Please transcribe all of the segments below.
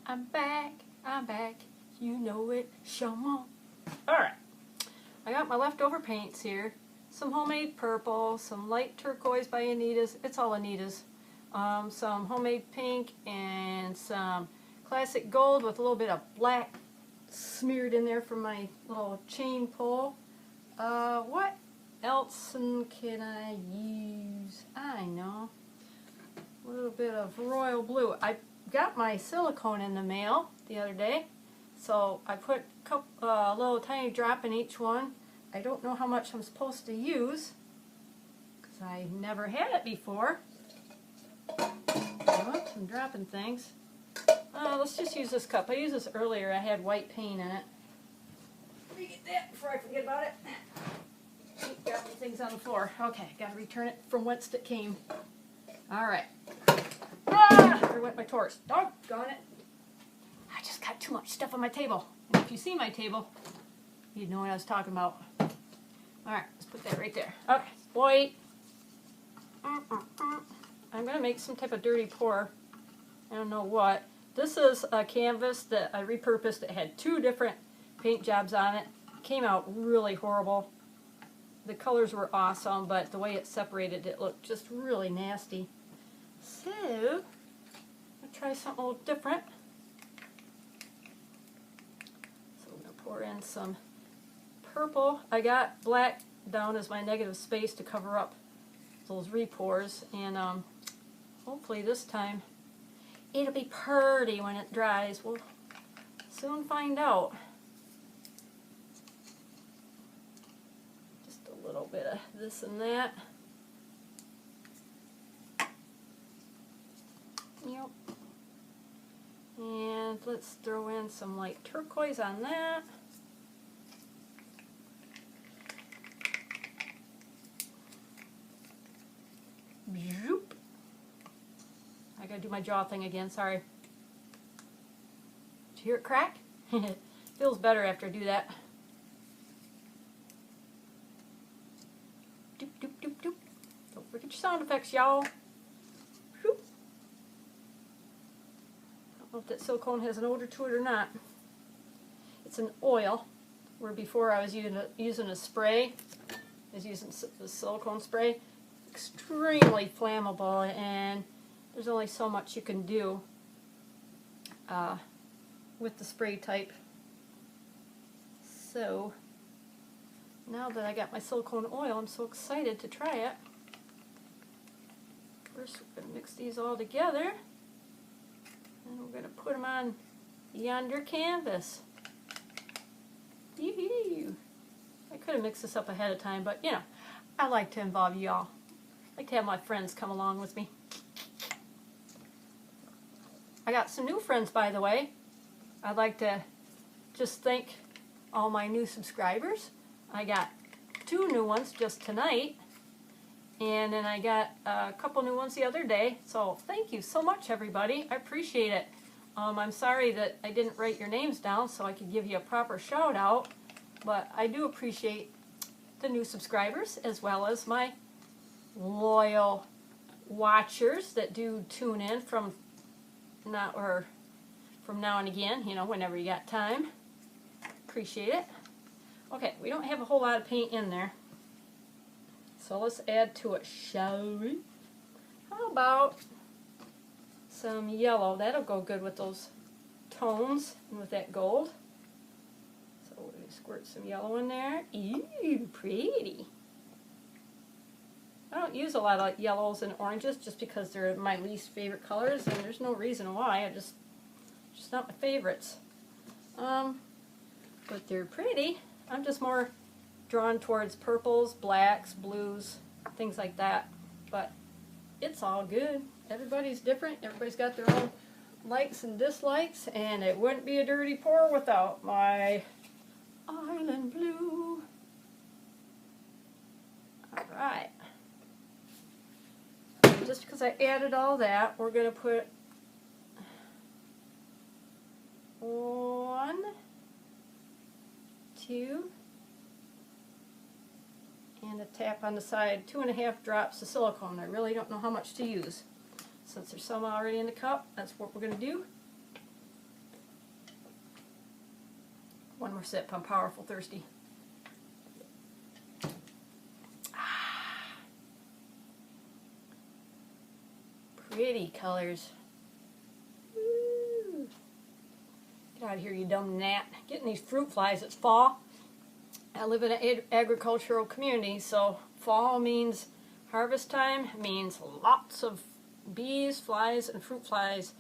I'm back, you know it, show 'em on. Alright, I got my leftover paints here, some homemade purple, some light turquoise by Anita's, it's all Anita's, some homemade pink, and some classic gold with a little bit of black smeared in there from my little chain pull. What else can I use? I know, a little bit of royal blue. I got my silicone in the mail the other day, so I put a little tiny drop in each one. I don't know how much I'm supposed to use because I never had it before. Oops, I'm dropping things. Let's just use this cup. I used this earlier. I had white paint in it. Let me get that before I forget about it. Keep dropping things on the floor. Okay, gotta return it from whence it came. Alright. Where went my torch? Doggone it. I just got too much stuff on my table. And if you see my table, you'd know what I was talking about. Alright, let's put that right there. Okay, wait. I'm going to make some type of dirty pour. I don't know what. This is a canvas that I repurposed. It had 2 different paint jobs on it. It came out really horrible. The colors were awesome, but the way it separated, it looked just really nasty. So, I'll try something a little different. So I'm going to pour in some purple. I got black down as my negative space to cover up those repours, and hopefully this time it'll be pretty when it dries. We'll soon find out. Just a little bit of this and that. Yep. And let's throw in some light turquoise on that. Zoop. I gotta do my jaw thing again, sorry. Did you hear it crack? It feels better after I do that. Doop, doop, doop, doop. Don't forget your sound effects, y'all. I don't know if that silicone has an odor to it or not. It's an oil, where before I was using a spray. I was using the silicone spray. Extremely flammable, and there's only so much you can do with the spray type. So now that I got my silicone oil, I'm so excited to try it. First we're going to mix these all together, and we're going to put them on yonder canvas. Yoo-hoo. I could have mixed this up ahead of time, but you know, I like to involve y'all. I like to have my friends come along with me. I got some new friends, by the way. I'd like to just thank all my new subscribers. I got 2 new ones just tonight, and then I got a couple new ones the other day. So thank you so much, everybody. I appreciate it. I'm sorry that I didn't write your names down so I could give you a proper shout out, but I do appreciate the new subscribers as well as my loyal watchers that do tune in from now and again, you know, whenever you got time. Appreciate it. Okay, we don't have a whole lot of paint in there, so let's add to it, shall we? How about some yellow? That'll go good with those tones and with that gold. So we're going to squirt some yellow in there. Ew, pretty. I don't use a lot of yellows and oranges just because they're my least favorite colors, and there's no reason why. Just not my favorites. But they're pretty. I'm just more drawn towards purples, blacks, blues, things like that. But it's all good. Everybody's different. Everybody's got their own likes and dislikes, and it wouldn't be a dirty pour without my island blue. Alright. Just because I added all that, we're going to put 1, 2, and a tap on the side, 2.5 drops of silicone. I really don't know how much to use. Since there's some already in the cup, that's what we're going to do. One more sip, I'm powerful thirsty. Pretty colors. Woo. Get out of here, you dumb gnat. Getting these fruit flies, it's fall. I live in an agricultural community, so fall means harvest time, means lots of bees, flies, and fruit flies.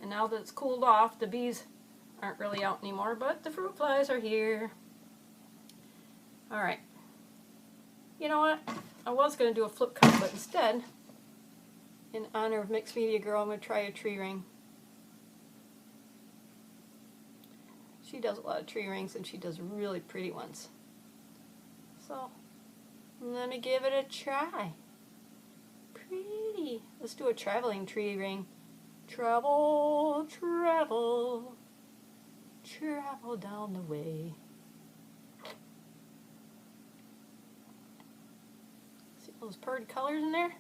And now that it's cooled off, the bees aren't really out anymore, but the fruit flies are here. Alright. You know what? I was going to do a flip cup, but instead, in honor of Mixed Media Girl, I'm going to try a tree ring. She does a lot of tree rings, and she does really pretty ones. So, let me give it a try. Pretty. Let's do a traveling tree ring. Travel, travel, travel down the way. See those pretty colors in there?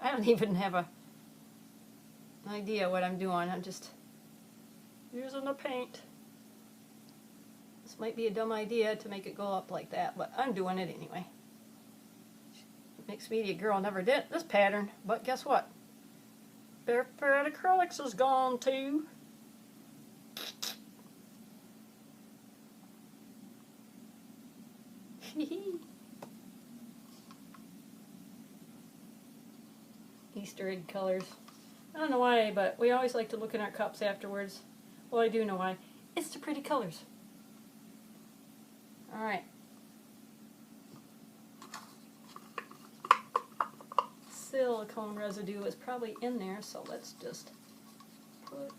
I don't even have an idea what I'm doing. I'm just using the paint. This might be a dumb idea to make it go up like that, but I'm doing it anyway. Mixed Media Girl never did this pattern, but guess what? Burp Acrylics is gone too. Easter egg colors. I don't know why, but we always like to look in our cups afterwards. Well, I do know why. It's the pretty colors. Alright. Silicone residue is probably in there, so let's just put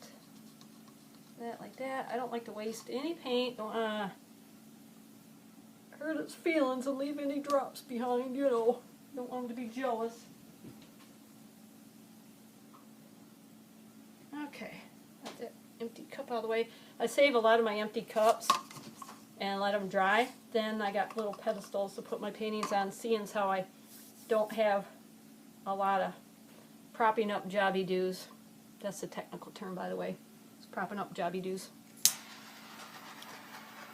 that like that. I don't like to waste any paint. Don't hurt its feelings and leave any drops behind, you know. Don't want them to be jealous. Okay, got that empty cup out of the way. I save a lot of my empty cups and let them dry. Then I got little pedestals to put my paintings on, seeing as how I don't have a lot of propping up jobby-doos. That's the technical term, by the way. It's propping up jobby-doos.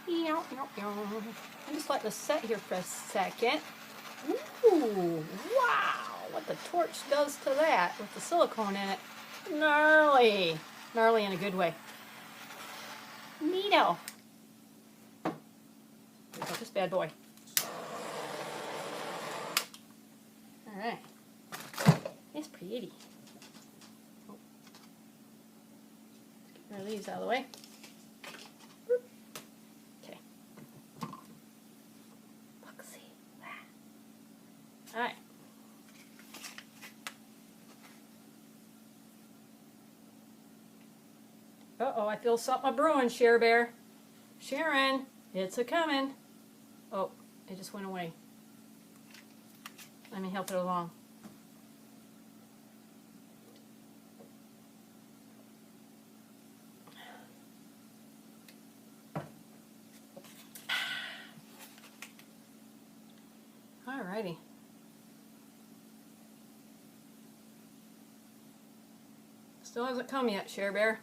I'm just letting this set here for a second. Ooh, wow! What the torch does to that with the silicone in it. Gnarly! Gnarly in a good way. Neato! Look at this bad boy. Alright. It's pretty. Oh. Let's get rid of these out of the way. Okay. Look, see that. Alright. Uh-oh, I feel something a-brewing, Share Bear. Sharon, it's a-coming. Oh, it just went away. Let me help it along. Alrighty. Still hasn't come yet, Share Bear.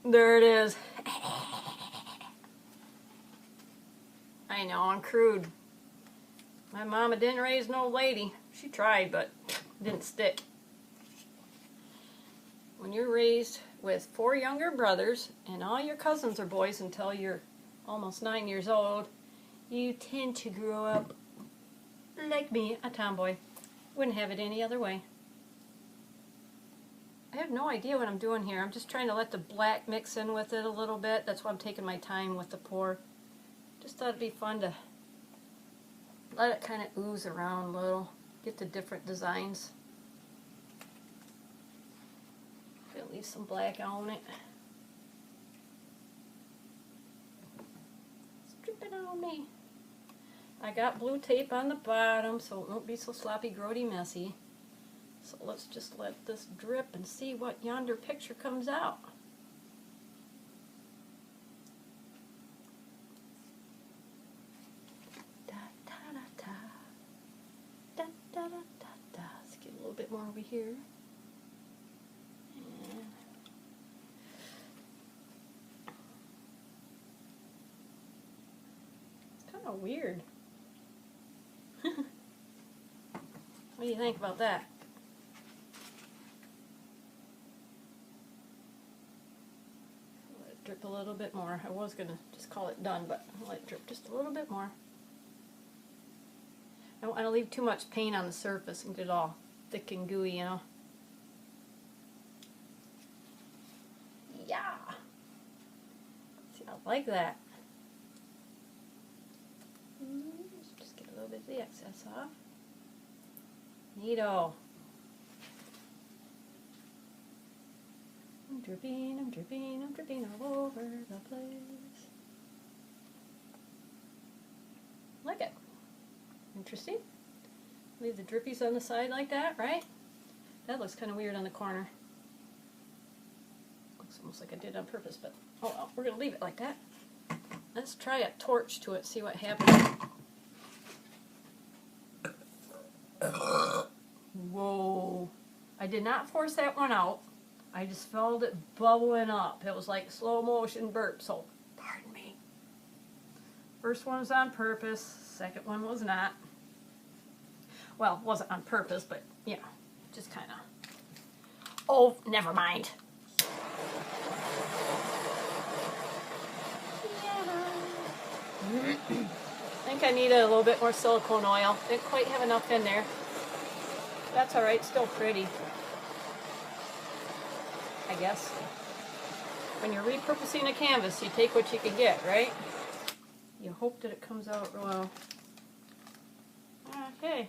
There it is. I know, I'm crude. My mama didn't raise no lady. She tried, but it didn't stick. When you're raised with 4 younger brothers and all your cousins are boys until you're almost 9 years old, you tend to grow up like me, a tomboy. Wouldn't have it any other way. I have no idea what I'm doing here. I'm just trying to let the black mix in with it a little bit. That's why I'm taking my time with the pour. Just thought it'd be fun to let it kind of ooze around a little. Get the different designs. Gonna leave some black on it. Strip it on me. I got blue tape on the bottom so it won't be so sloppy, grody, messy. So let's just let this drip and see what yonder picture comes out. Da da da da. Da da da da da. Let's get a more over here. It's kind of weird. What do you think about that? Let it drip a little bit more. I was going to just call it done, but I'll let it drip just a little bit more. I don't want to leave too much paint on the surface and get it all thick and gooey, you know. Yeah. See, I like that. Just get a little bit of the excess off. Neato. I'm dripping all over the place. Like it. Interesting. Leave the drippies on the side like that, right? That looks kind of weird on the corner. Looks almost like I did on purpose, but oh well, we're going to leave it like that. Let's try a torch to it, see what happens. Whoa. I did not force that one out. I just felt it bubbling up. It was like slow motion burp, so pardon me. First one was on purpose, second one was not. Well, it wasn't on purpose, but you know, just kind of. Oh, never mind. I think I need a little bit more silicone oil. Didn't quite have enough in there. That's alright, still pretty. I guess. When you're repurposing a canvas, you take what you can get, right? You hope that it comes out well. Okay.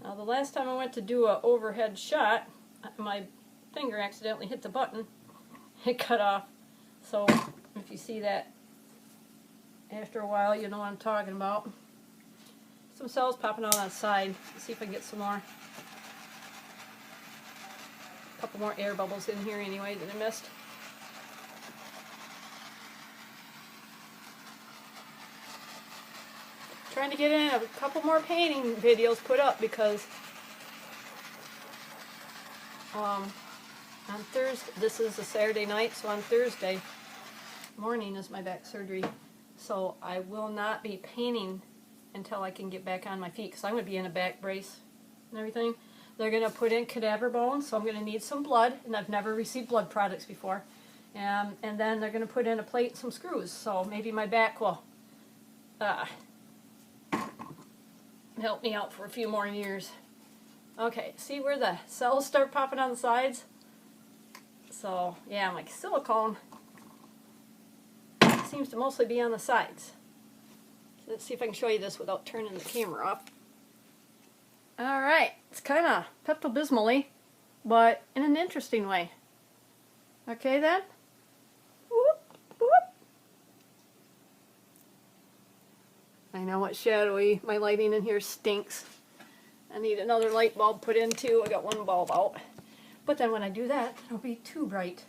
Now the last time I went to do an overhead shot, my finger accidentally hit the button. It cut off. So if you see that after a while, you know what I'm talking about. Some cells popping out on the side. Let's see if I can get some more. A couple more air bubbles in here anyway that I missed. Trying to get in a couple more painting videos put up because on Thursday, this is a Saturday night, so on Thursday morning is my back surgery. So I will not be painting until I can get back on my feet because I'm going to be in a back brace and everything. They're going to put in cadaver bones, so I'm going to need some blood, and I've never received blood products before. And then they're going to put in a plate and some screws, so maybe my back will help me out for a few more years. Okay, see where the cells start popping on the sides? So, yeah, my silicone seems to mostly be on the sides. So let's see if I can show you this without turning the camera off. Alright, it's kind of Pepto Bismol-y, but in an interesting way. Okay then? Whoop, whoop. I know it's shadowy. My lighting in here stinks. I need another light bulb put in too. I got one bulb out. But then when I do that, it'll be too bright.